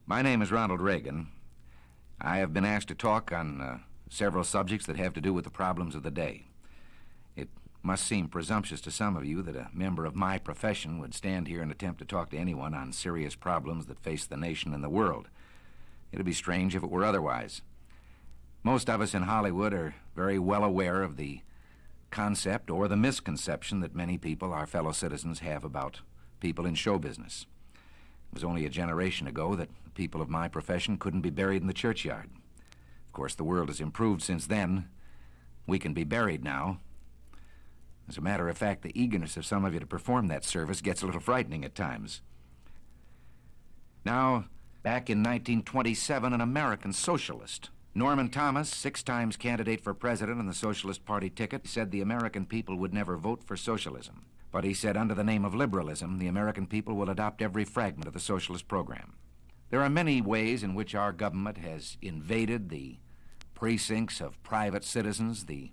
My name is Ronald Reagan. I have been asked to talk on several subjects that have to do with the problems of the day. It must seem presumptuous to some of you that a member of my profession would stand here and attempt to talk to anyone on serious problems that face the nation and the world. It would be strange if it were otherwise. Most of us in Hollywood are very well aware of the concept or the misconception that many people, our fellow citizens, have about people in show business. It was only a generation ago that people of my profession couldn't be buried in the churchyard. Of course, the world has improved since then. We can be buried now. As a matter of fact, the eagerness of some of you to perform that service gets a little frightening at times. Now, back in 1927, an American socialist, Norman Thomas, 6 times candidate for president on the Socialist Party ticket, said the American people would never vote for socialism. But he said under the name of liberalism, the American people will adopt every fragment of the socialist program. There are many ways in which our government has invaded the precincts of private citizens, the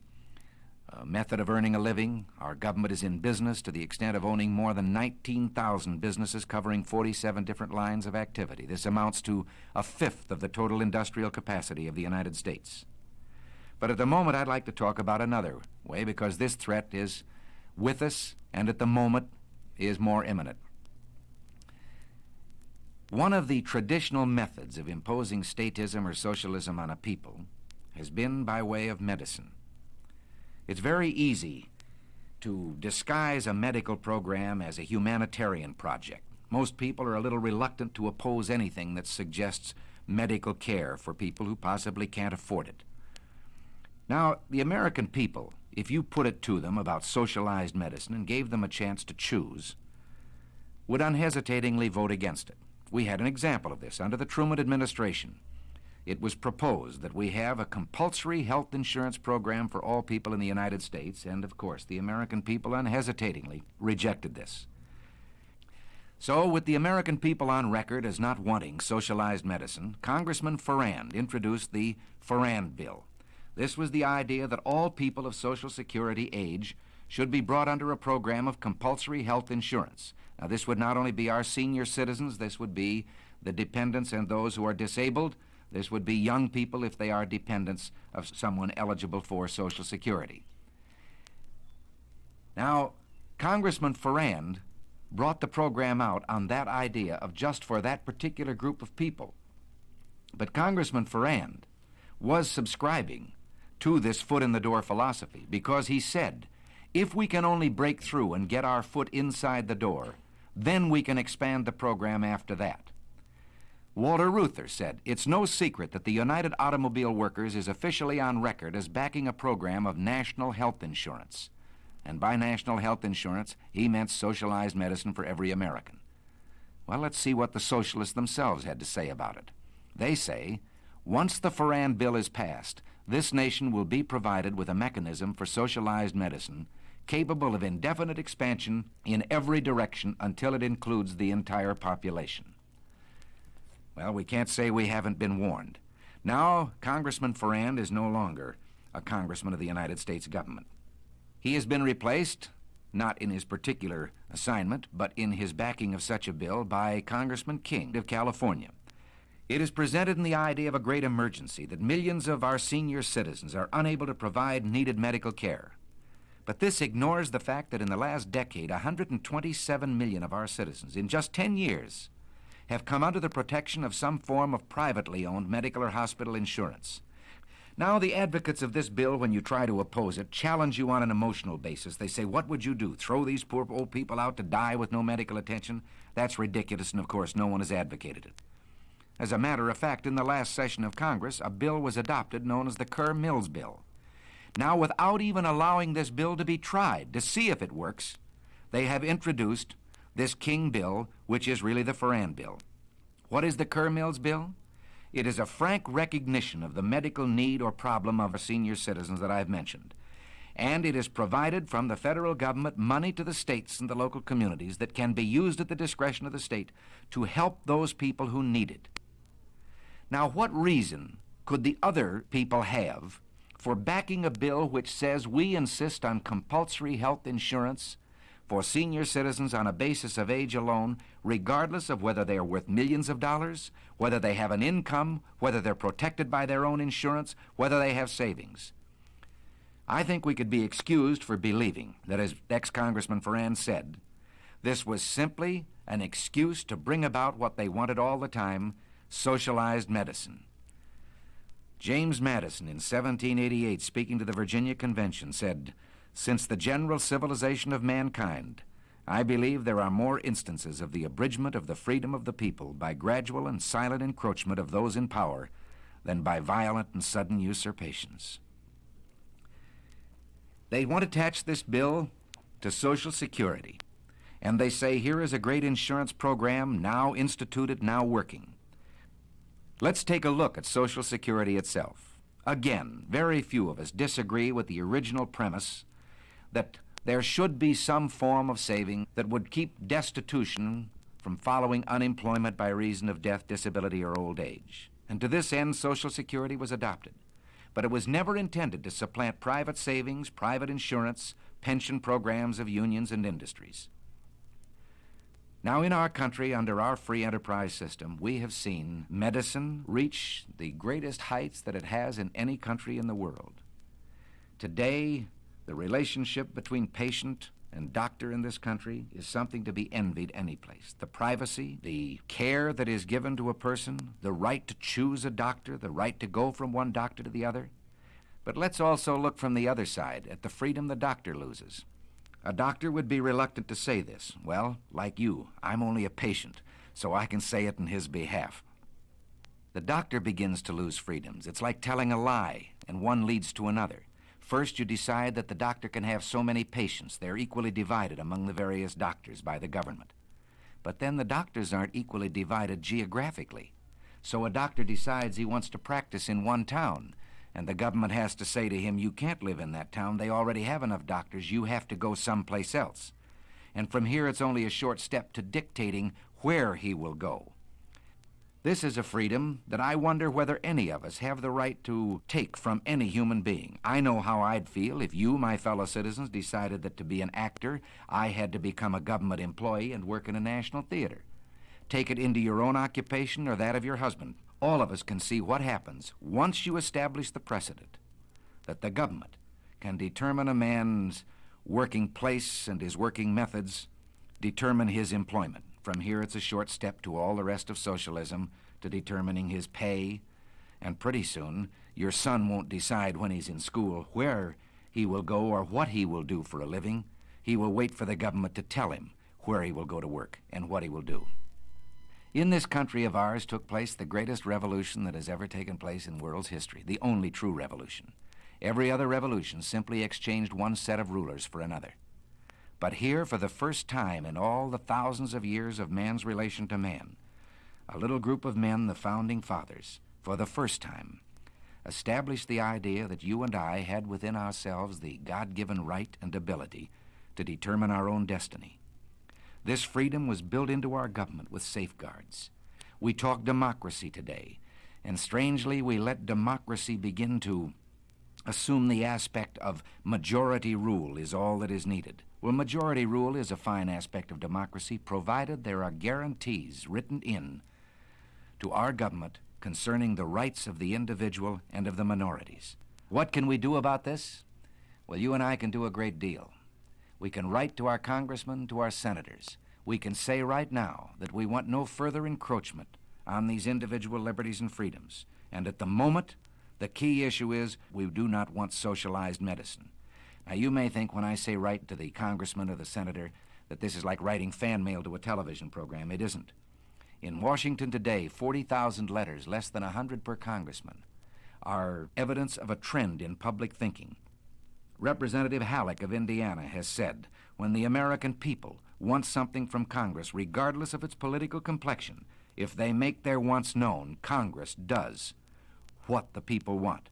method of earning a living. Our government is in business to the extent of owning more than 19,000 businesses covering 47 different lines of activity. This amounts to a fifth of the total industrial capacity of the United States. But at the moment, I'd like to talk about another way, because this threat is with us and at the moment is more imminent. One of the traditional methods of imposing statism or socialism on a people has been by way of medicine. It's very easy to disguise a medical program as a humanitarian project. Most people are a little reluctant to oppose anything that suggests medical care for people who possibly can't afford it. Now, the American people, if you put it to them about socialized medicine and gave them a chance to choose, would unhesitatingly vote against it. We had an example of this under the Truman administration. It was proposed that we have a compulsory health insurance program for all people in the United States, and of course the American people unhesitatingly rejected this. So, with the American people on record as not wanting socialized medicine, Congressman Farrand introduced the Farrand Bill. This was the idea that all people of Social Security age should be brought under a program of compulsory health insurance. Now, this would not only be our senior citizens, this would be the dependents and those who are disabled. This would be young people if they are dependents of someone eligible for Social Security. Now, Congressman Farrand brought the program out on that idea of just for that particular group of people. But Congressman Farrand was subscribing to this foot-in-the-door philosophy, because he said, if we can only break through and get our foot inside the door, then we can expand the program after that. Walter Reuther said, it's no secret that the United Automobile Workers is officially on record as backing a program of national health insurance. And by national health insurance, he meant socialized medicine for every American. Well, let's see what the socialists themselves had to say about it. They say, once the Farrand Bill is passed, this nation will be provided with a mechanism for socialized medicine capable of indefinite expansion in every direction until it includes the entire population. Well, we can't say we haven't been warned. Now, Congressman Farrand is no longer a congressman of the United States government. He has been replaced, not in his particular assignment, but in his backing of such a bill by Congressman King of California. It is presented in the idea of a great emergency that millions of our senior citizens are unable to provide needed medical care. But this ignores the fact that in the last decade, 127 million of our citizens, in just 10 years, have come under the protection of some form of privately owned medical or hospital insurance. Now, the advocates of this bill, when you try to oppose it, challenge you on an emotional basis. They say, what would you do? Throw these poor old people out to die with no medical attention? That's ridiculous, and of course, no one has advocated it. As a matter of fact, in the last session of Congress, a bill was adopted known as the Coeur Mills bill. Now, without even allowing this bill to be tried to see if it works, they have introduced this King bill, which is really the Farrand bill. What is the Coeur Mills bill? It is a frank recognition of the medical need or problem of our senior citizens that I've mentioned. And it is provided from the federal government money to the states and the local communities that can be used at the discretion of the state to help those people who need it. Now, what reason could the other people have for backing a bill which says we insist on compulsory health insurance for senior citizens on a basis of age alone, regardless of whether they are worth millions of dollars, whether they have an income, whether they're protected by their own insurance, whether they have savings. I think we could be excused for believing that, as ex-Congressman Ferrand said, this was simply an excuse to bring about what they wanted all the time, socialized medicine. James Madison, in 1788, speaking to the Virginia Convention, said, "Since the general civilization of mankind, I believe there are more instances of the abridgment of the freedom of the people by gradual and silent encroachment of those in power than by violent and sudden usurpations." They want to attach this bill to Social Security, and they say here is a great insurance program now instituted, now working. Let's take a look at Social Security itself. Again, very few of us disagree with the original premise that there should be some form of saving that would keep destitution from following unemployment by reason of death, disability, or old age. And to this end, Social Security was adopted. But it was never intended to supplant private savings, private insurance, pension programs of unions and industries. Now, in our country, under our free enterprise system, we have seen medicine reach the greatest heights that it has in any country in the world. Today, the relationship between patient and doctor in this country is something to be envied any place. The privacy, the care that is given to a person, the right to choose a doctor, the right to go from one doctor to the other. But let's also look from the other side at the freedom the doctor loses. A doctor would be reluctant to say this. Well, like you, I'm only a patient, so I can say it in his behalf. The doctor begins to lose freedoms. It's like telling a lie, and one leads to another. First, you decide that the doctor can have so many patients. They're equally divided among the various doctors by the government. But then the doctors aren't equally divided geographically. So a doctor decides he wants to practice in one town, and the government has to say to him, you can't live in that town. They already have enough doctors. You have to go someplace else. And from here, it's only a short step to dictating where he will go. This is a freedom that I wonder whether any of us have the right to take from any human being. I know how I'd feel if you, my fellow citizens, decided that to be an actor, I had to become a government employee and work in a national theater. Take it into your own occupation or that of your husband. All of us can see what happens once you establish the precedent that the government can determine a man's working place and his working methods, determine his employment. From here, it's a short step to all the rest of socialism, to determining his pay, and pretty soon, your son won't decide when he's in school where he will go or what he will do for a living. He will wait for the government to tell him where he will go to work and what he will do. In this country of ours took place the greatest revolution that has ever taken place in world's history, the only true revolution. Every other revolution simply exchanged one set of rulers for another. But here, for the first time in all the thousands of years of man's relation to man, a little group of men, the Founding Fathers, for the first time, established the idea that you and I had within ourselves the God-given right and ability to determine our own destiny. This freedom was built into our government with safeguards. We talk democracy today, and strangely we let democracy begin to assume the aspect of majority rule is all that is needed. Well, majority rule is a fine aspect of democracy, provided there are guarantees written in to our government concerning the rights of the individual and of the minorities. What can we do about this? Well, you and I can do a great deal. We can write to our congressmen, to our senators. We can say right now that we want no further encroachment on these individual liberties and freedoms. And at the moment, the key issue is we do not want socialized medicine. Now, you may think when I say write to the congressman or the senator that this is like writing fan mail to a television program. It isn't. In Washington today, 40,000 letters, less than 100 per congressman, are evidence of a trend in public thinking. Representative Halleck of Indiana has said, when the American people want something from Congress, regardless of its political complexion, if they make their wants known, Congress does what the people want.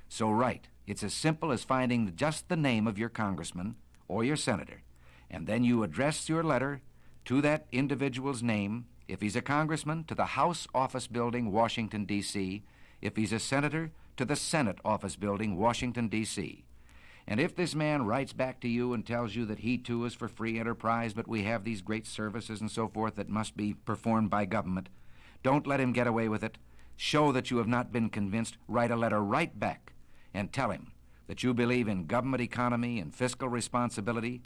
So write. It's as simple as finding just the name of your congressman or your senator, and then you address your letter to that individual's name. If he's a congressman, to the House Office Building, Washington, D.C. If he's a senator, to the Senate Office Building, Washington, D.C. And if this man writes back to you and tells you that he too is for free enterprise, but we have these great services and so forth that must be performed by government, don't let him get away with it. Show that you have not been convinced. Write a letter right back and tell him that you believe in government economy and fiscal responsibility,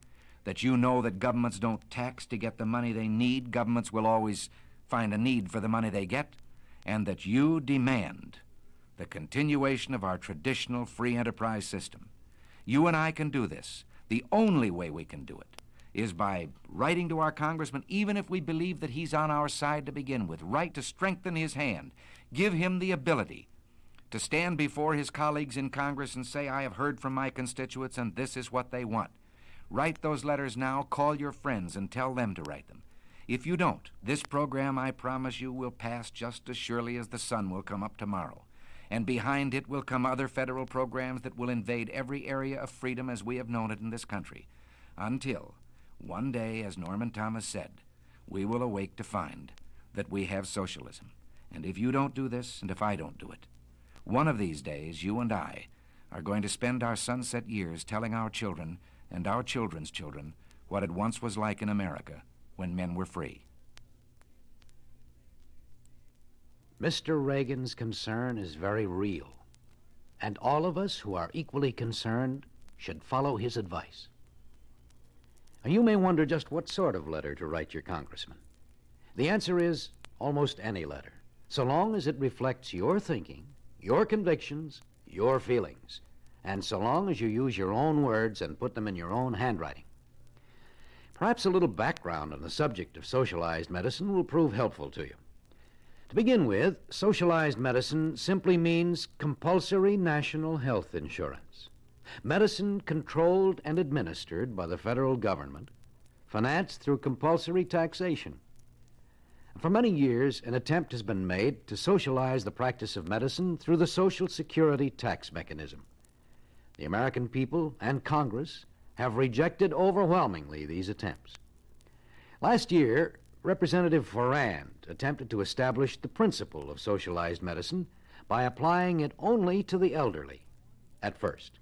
that you know that governments don't tax to get the money they need. Governments will always find a need for the money they get, and that you demand the continuation of our traditional free enterprise system. You and I can do this. The only way we can do it is by writing to our congressman, even if we believe that he's on our side to begin with, write to strengthen his hand, give him the ability to stand before his colleagues in Congress and say, I have heard from my constituents and this is what they want. Write those letters now, call your friends and tell them to write them. If you don't, this program, I promise you, will pass just as surely as the sun will come up tomorrow. And behind it will come other federal programs that will invade every area of freedom as we have known it in this country, until one day, as Norman Thomas said, we will awake to find that we have socialism. And if you don't do this, and if I don't do it, one of these days, you and I are going to spend our sunset years telling our children and our children's children what it once was like in America when men were free. Mr. Reagan's concern is very real, and all of us who are equally concerned should follow his advice. Now, you may wonder just what sort of letter to write your congressman. The answer is almost any letter, so long as it reflects your thinking, your convictions, your feelings, and so long as you use your own words and put them in your own handwriting. Perhaps a little background on the subject of socialized medicine will prove helpful to you. To begin with, socialized medicine simply means compulsory national health insurance. Medicine controlled and administered by the federal government, financed through compulsory taxation. For many years, an attempt has been made to socialize the practice of medicine through the Social Security tax mechanism. The American people and Congress have rejected overwhelmingly these attempts. Last year, Representative Ferrand attempted to establish the principle of socialized medicine by applying it only to the elderly at first.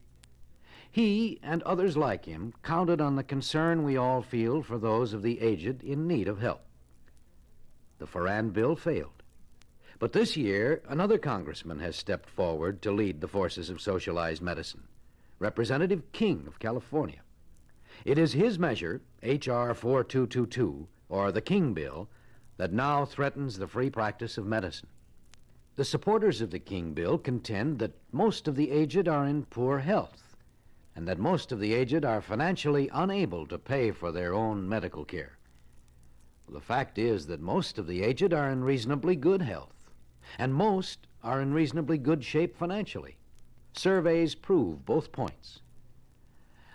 He and others like him counted on the concern we all feel for those of the aged in need of help. The Ferrand bill failed. But this year, another congressman has stepped forward to lead the forces of socialized medicine, Representative King of California. It is his measure, H.R. 4222, or the King Bill, that now threatens the free practice of medicine. The supporters of the King Bill contend that most of the aged are in poor health, and that most of the aged are financially unable to pay for their own medical care. The fact is that most of the aged are in reasonably good health, and most are in reasonably good shape financially. Surveys prove both points.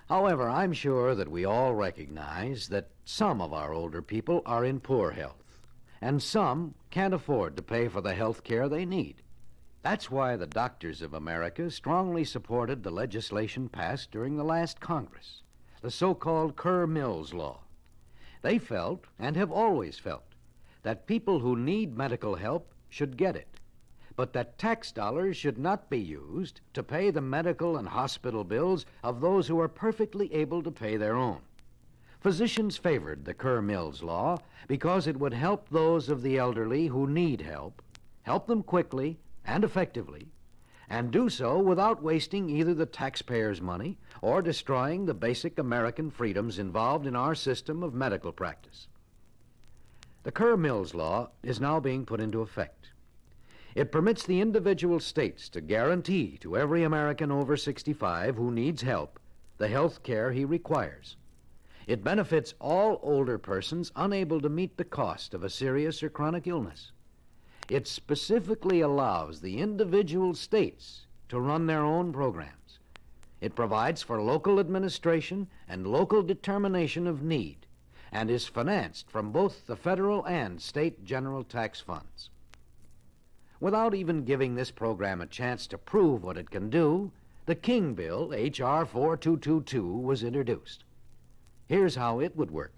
However, I'm sure that we all recognize that some of our older people are in poor health, and some can't afford to pay for the health care they need. That's why the doctors of America strongly supported the legislation passed during the last Congress, the so-called Coeur Mills Law. They felt, and have always felt, that people who need medical help should get it, but that tax dollars should not be used to pay the medical and hospital bills of those who are perfectly able to pay their own. Physicians favored the Coeur Mills Law because it would help those of the elderly who need help them quickly and effectively, and do so without wasting either the taxpayers' money or destroying the basic American freedoms involved in our system of medical practice. The Coeur Mills Law is now being put into effect. It permits the individual states to guarantee to every American over 65 who needs help the health care he requires. It benefits all older persons unable to meet the cost of a serious or chronic illness. It specifically allows the individual states to run their own programs. It provides for local administration and local determination of need, and is financed from both the federal and state general tax funds. Without even giving this program a chance to prove what it can do, the King Bill, H.R. 4222, was introduced. Here's how it would work.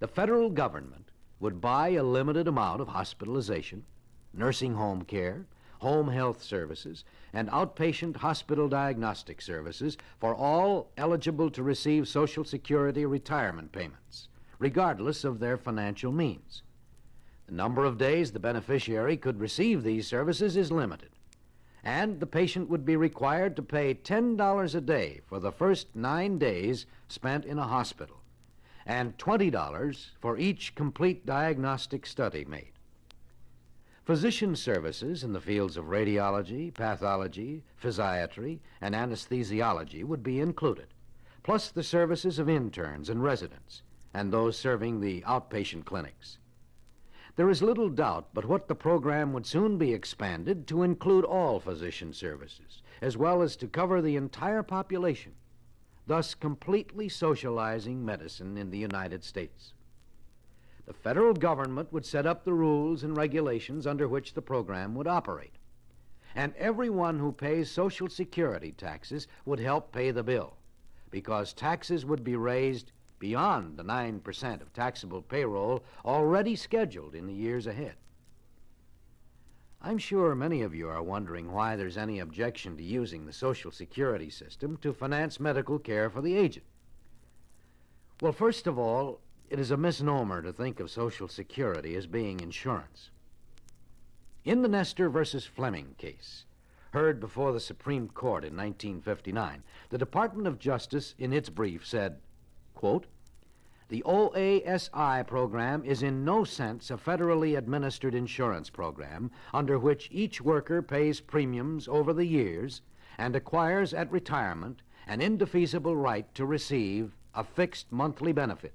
The federal government would buy a limited amount of hospitalization, nursing home care, home health services, and outpatient hospital diagnostic services for all eligible to receive Social Security retirement payments, regardless of their financial means. The number of days the beneficiary could receive these services is limited, and the patient would be required to pay $10 a day for the first 9 days spent in a hospital, and $20 for each complete diagnostic study made. Physician services in the fields of radiology, pathology, physiatry, and anesthesiology would be included, plus the services of interns and residents, and those serving the outpatient clinics. There is little doubt but what the program would soon be expanded to include all physician services, as well as to cover the entire population, thus completely socializing medicine in the United States. The federal government would set up the rules and regulations under which the program would operate, and everyone who pays Social Security taxes would help pay the bill, because taxes would be raised beyond the 9% of taxable payroll already scheduled in the years ahead. I'm sure many of you are wondering why there's any objection to using the Social Security system to finance medical care for the aged. Well, first of all, it is a misnomer to think of Social Security as being insurance. In the Nestor versus Fleming case, heard before the Supreme Court in 1959, the Department of Justice, in its brief, said, quote, "The OASI program is in no sense a federally administered insurance program under which each worker pays premiums over the years and acquires at retirement an indefeasible right to receive a fixed monthly benefit.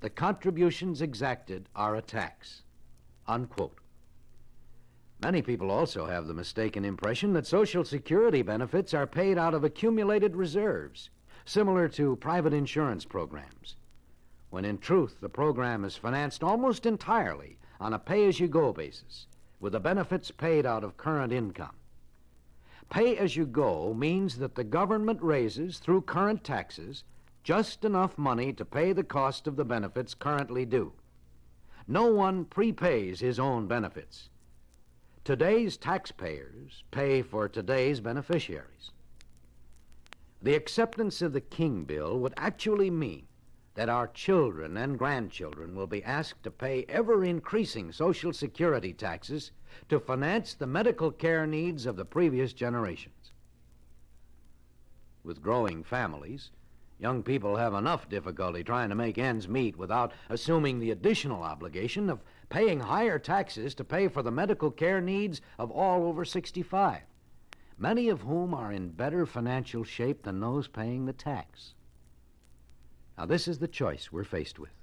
The contributions exacted are a tax." Unquote. Many people also have the mistaken impression that Social Security benefits are paid out of accumulated reserves, similar to private insurance programs, when in truth the program is financed almost entirely on a pay-as-you-go basis, with the benefits paid out of current income. Pay-as-you-go means that the government raises, through current taxes, just enough money to pay the cost of the benefits currently due. No one prepays his own benefits. Today's taxpayers pay for today's beneficiaries. The acceptance of the King Bill would actually mean that our children and grandchildren will be asked to pay ever-increasing Social Security taxes to finance the medical care needs of the previous generations. With growing families, young people have enough difficulty trying to make ends meet without assuming the additional obligation of paying higher taxes to pay for the medical care needs of all over 65. Many of whom are in better financial shape than those paying the tax. Now, this is the choice we're faced with.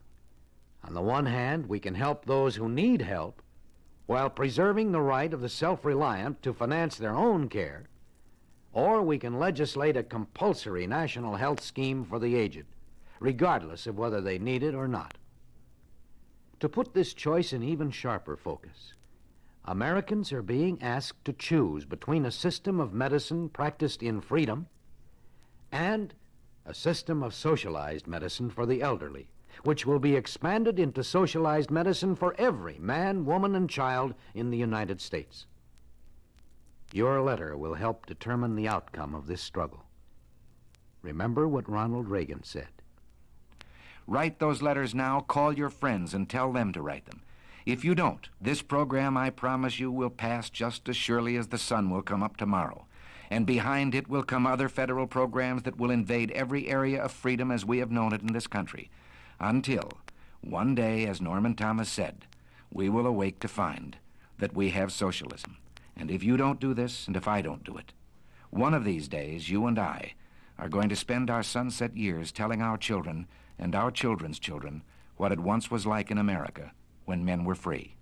On the one hand, we can help those who need help while preserving the right of the self-reliant to finance their own care, or we can legislate a compulsory national health scheme for the aged, regardless of whether they need it or not. To put this choice in even sharper focus, Americans are being asked to choose between a system of medicine practiced in freedom and a system of socialized medicine for the elderly, which will be expanded into socialized medicine for every man, woman, and child in the United States. Your letter will help determine the outcome of this struggle. Remember what Ronald Reagan said. Write those letters now, call your friends, and tell them to write them. If you don't, this program, I promise you, will pass just as surely as the sun will come up tomorrow. And behind it will come other federal programs that will invade every area of freedom as we have known it in this country. Until, one day, as Norman Thomas said, we will awake to find that we have socialism. And if you don't do this, and if I don't do it, one of these days, you and I are going to spend our sunset years telling our children and our children's children what it once was like in America when men were free.